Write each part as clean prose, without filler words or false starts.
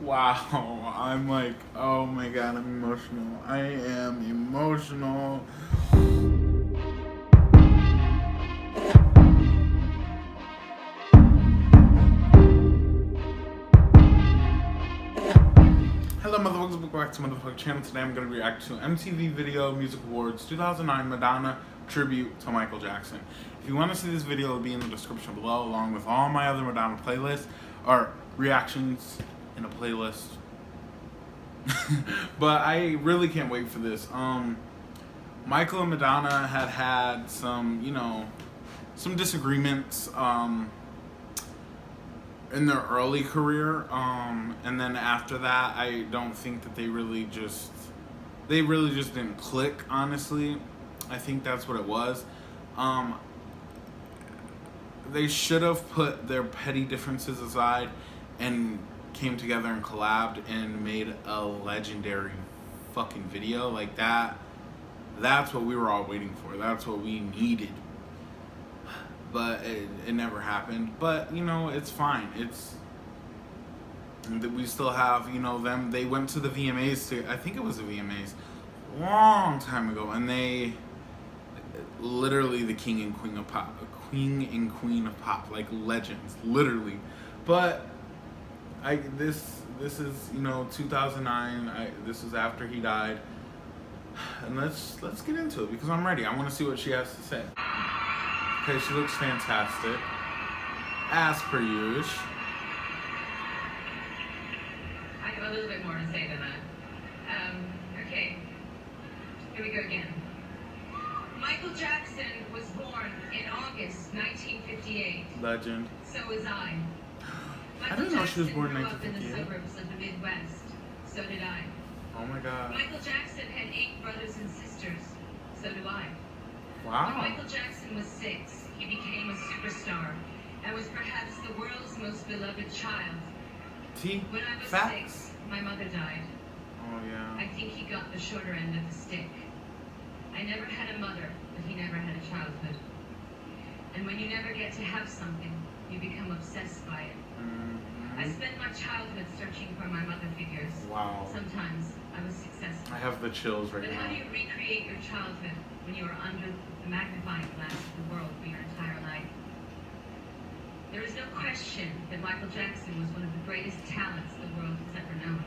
Wow, I'm like, oh my god, I'm emotional. I am emotional. Hello motherfuckers, welcome back to motherfucking channel. Today I'm going to react to MTV Video Music Awards 2009 Madonna Tribute to Michael Jackson. If you want to see this video, it'll be in the description below, along with all my other Madonna playlists, or reactions in a playlist. But I really can't wait for this. Michael and Madonna had some, some disagreements in their early career, and then after that, I don't think that they really just didn't click. Honestly, I think that's what it was. They should have put their petty differences aside and came together and collabed and made a legendary fucking video like that. That's what we were all waiting for. That's what we needed. But it never happened. But it's fine. We still have them. They went to the VMAs. I think it was the VMAs, long time ago, and they literally the king and queen of pop, like legends, literally. But this is 2009. This is after he died, and let's get into it because I'm ready. I want to see what she has to say. Okay, she looks fantastic, as per usual. I have a little bit more to say than that. Okay, here we go again. Michael Jackson was born in August 1958. Legend. So was I. I didn't know she was born in 1958. Grew up in the suburbs of the Midwest. So did I. Oh my God. Michael Jackson had 8 brothers and sisters. So do I. Wow. When Michael Jackson was 6, he became a superstar and was perhaps the world's most beloved child. When I was 6, my mother died. Oh yeah. I think he got the shorter end of the stick. I never had a mother, but he never had a childhood. And when you never get to have something, you become obsessed by it. Mm-hmm. I spent my childhood searching for my mother figures. Wow. Sometimes I was successful. I have the chills right now. But how do you recreate your childhood when you are under the magnifying glass of the world for your entire life? There is no question that Michael Jackson was one of the greatest talents the world has ever known.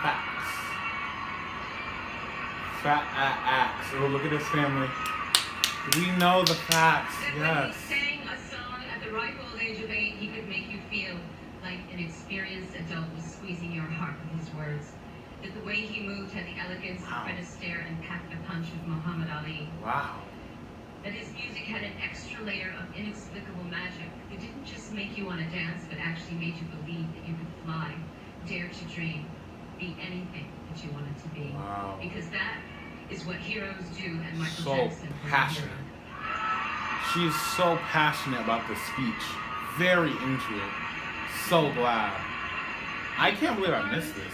Facts. Facts. Oh, look at his family. We know the facts. That yes. When he sang a song at the ripe old age of 8, he could make you feel like an experienced adult was squeezing your heart with his words. That the way he moved had the elegance of Fred Astaire and packed the punch of Muhammad Ali. Wow. That his music had an extra layer of inexplicable magic that didn't just make you want to dance, but actually made you believe that you could fly, dare to dream, be anything that you wanted to be. Wow. Because that is what heroes do, and Michael So Jackson was passionate. a hero. She's so passionate about the speech. Very into it. So glad. I can't believe I missed this.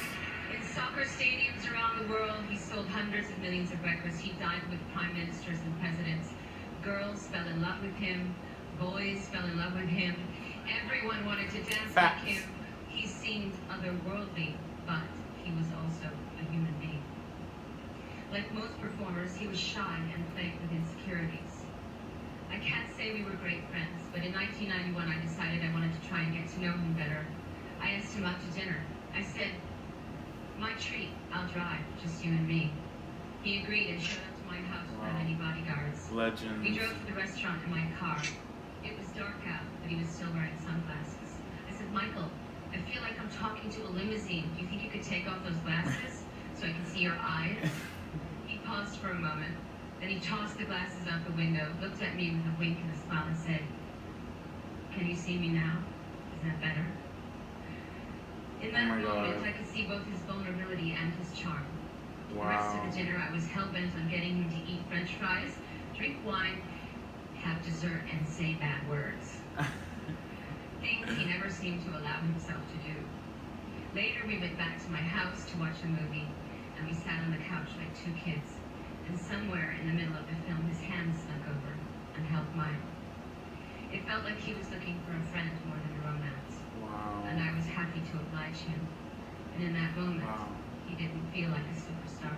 In soccer stadiums around the world, he sold hundreds of millions of records. He dined with prime ministers and presidents. Girls fell in love with him. Boys fell in love with him. Everyone wanted to dance like him. He seemed otherworldly, but he was also a human being. Like most performers, he was shy and plagued with insecurities. I can't say we were great friends, but in 1991 I decided I wanted to try and get to know him better. I asked him out to dinner. I said, "My treat, I'll drive, just you and me." He agreed and showed up to my house without any bodyguards. Legend. We drove to the restaurant in my car. It was dark out, but he was still wearing sunglasses. I said, "Michael, I feel like I'm talking to a limousine. Do you think you could take off those glasses so I can see your eyes?" He paused for a moment. Then he tossed the glasses out the window, looked at me with a wink and a smile and said, "Can you see me now? Is that better?" In that moment, I could see both his vulnerability and his charm. Wow. The rest of the dinner, I was hell-bent on getting him to eat French fries, drink wine, have dessert, and say bad words. Things he never seemed to allow himself to do. Later, we went back to my house to watch a movie, and we sat on the couch like 2 kids. And somewhere in the middle of the film, his hand snuck over and held mine. It felt like he was looking for a friend more than a romance. Wow. And I was happy oblige him. And in that moment, Wow. he didn't feel like a superstar.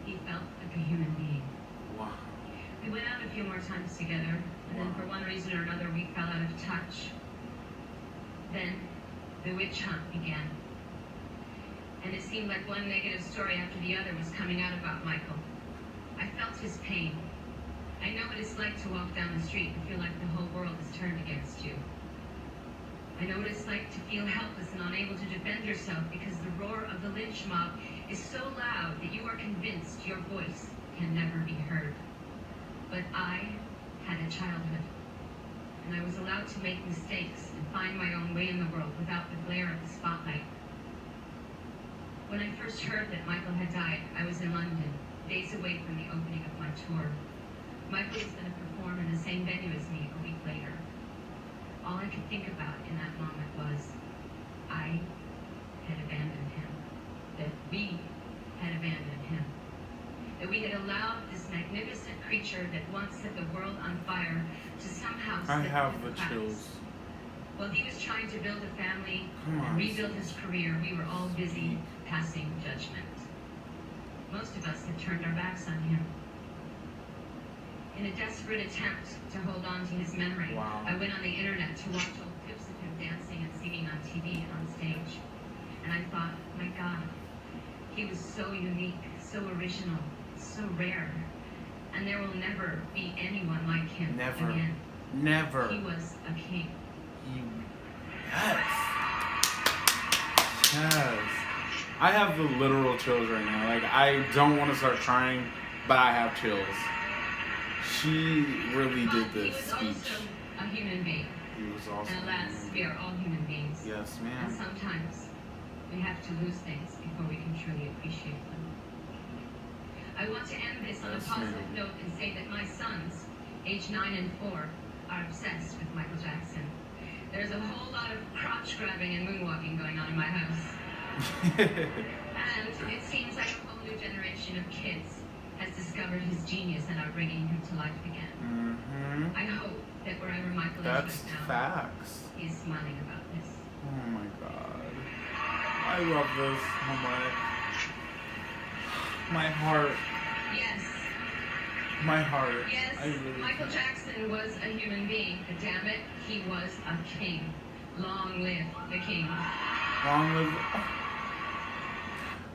He felt like a human being. Wow. We went out a few more times together, and then for one reason or another, we fell out of touch. Then the witch hunt began. And it seemed like one negative story after the other was coming out about Michael. I felt his pain. I know what it's like to walk down the street and feel like the whole world is turned against you. I know what it's like to feel helpless and unable to defend yourself because the roar of the lynch mob is so loud that you are convinced your voice can never be heard. But I had a childhood, and I was allowed to make mistakes and find my own way in the world without the glare of the spotlight. When I first heard that Michael had died, I was in London, days away from the opening of my tour. Michael was going to perform in the same venue as me a week later. All I could think about in that moment was, I had abandoned him. That we had abandoned him. That we had allowed this magnificent creature that once set the world on fire to somehow I slip have through the cracks. chills. While he was trying to build a family Come on, and rebuild his career, we were all busy passing judgment. Most of us had turned our backs on him. In a desperate attempt to hold on to his memory, Wow. I went on the internet to watch old clips of him dancing and singing on TV and on stage. And I thought, my God, he was so unique, so original, so rare. And there will never be anyone like him Never. again. Never. He was a king. Yes. Yes. I have the literal chills right now. Like, I don't want to start crying, but I have chills. She really did this He was speech. also a human being. He was also. And alas, we are all human beings. Yes, And ma'am. sometimes we have to lose things before we can truly appreciate them. I want to end this on a Yes, positive ma'am. note and say that my sons, age 9 and 4, are obsessed with Michael Jackson. There's a whole lot of crotch grabbing and moonwalking going on in my house. And it seems like a whole new generation of kids has discovered his genius and are bringing him to life again. Mm-hmm. I hope that wherever Michael That's is right now, facts. he's smiling about this. Oh my God. I love this so much. My heart. Yes, My heart. yes, I really Michael Jackson was a human being, but damn it, he was a king. Long live the king. Long live.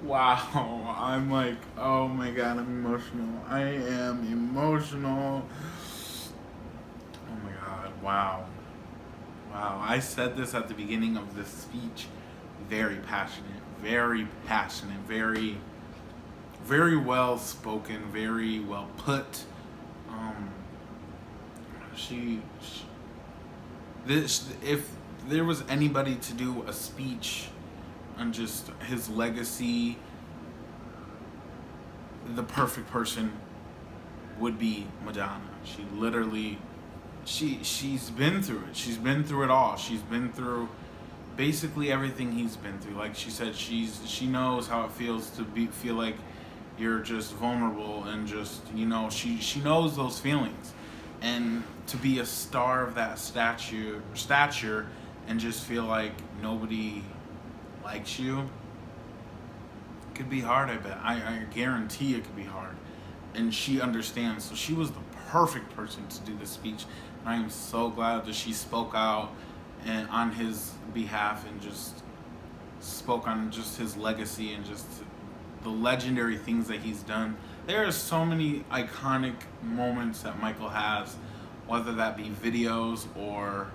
Wow, I'm like, oh my God, I'm emotional. I am emotional. Oh my God, wow. Wow, I said this at the beginning of this speech. Very passionate, very, very well spoken, very well put. If there was anybody to do a speech on just his legacy, the perfect person would be Madonna. She literally, she's been through it. She's been through it all. She's been through basically everything he's been through. Like she said, she knows how it feels to feel like you're just vulnerable and just, you know, she knows those feelings. And to be a star of that stature and just feel like nobody likes you, it could be hard, I bet. I guarantee it could be hard. And she understands. So she was the perfect person to do the speech. And I am so glad that she spoke out and on his behalf and just spoke on just his legacy and just the legendary things that he's done. There are so many iconic moments that Michael has, whether that be videos or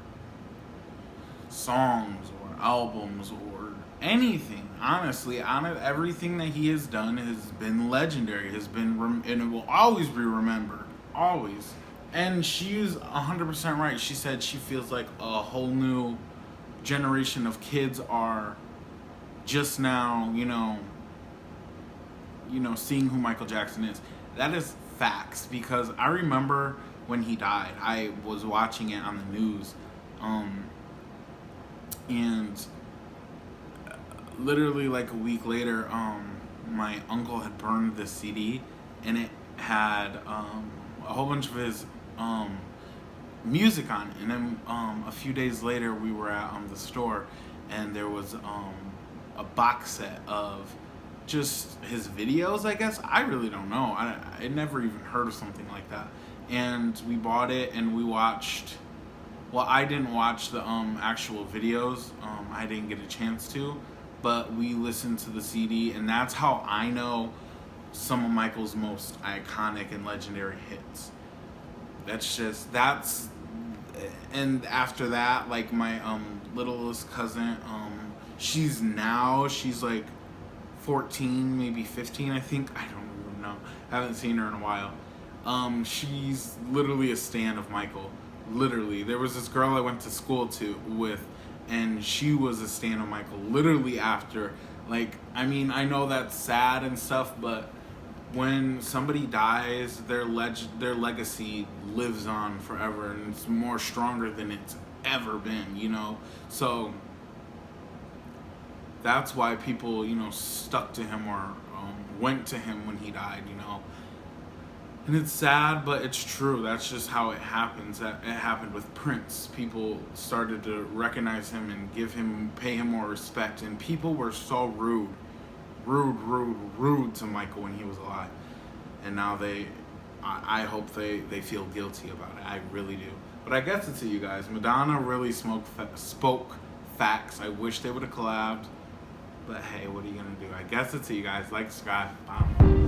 songs or albums or anything. Honestly, everything that he has done has been legendary, and it will always be remembered, always. And she's 100% right. She said she feels like a whole new generation of kids are just now, seeing who Michael Jackson is. That is facts, because I remember when he died, I was watching it on the news, and literally like a week later, my uncle had burned the CD, and it had a whole bunch of his music on it. And then a few days later, we were at the store, and there was a box set of just his videos, I guess. I really don't know. I never even heard of something like that. And we bought it and we watched. Well, I didn't watch the actual videos. I didn't get a chance to, but we listened to the CD, and that's how I know some of Michael's most iconic and legendary hits. That's and after that, like my littlest cousin, she's like 14, maybe 15, I think. I don't even know. I haven't seen her in a while. She's literally a stan of Michael. Literally, there was this girl I went to school with, and she was a stan of Michael. Literally after, like, I mean, I know that's sad and stuff, but when somebody dies, their legacy lives on forever, and it's more stronger than it's ever been, you know. So that's why people, you know, stuck to him or went to him when he died, you know. And it's sad, but it's true. That's just how it happens. It happened with Prince. People started to recognize him and pay him more respect. And people were so rude to Michael when he was alive. And now I hope they feel guilty about it. I really do. But I guess it's to you guys. Madonna really spoke facts. I wish they would have collabed. But hey, what are you going to do? I guess it's to you guys. Like, subscribe. Bye.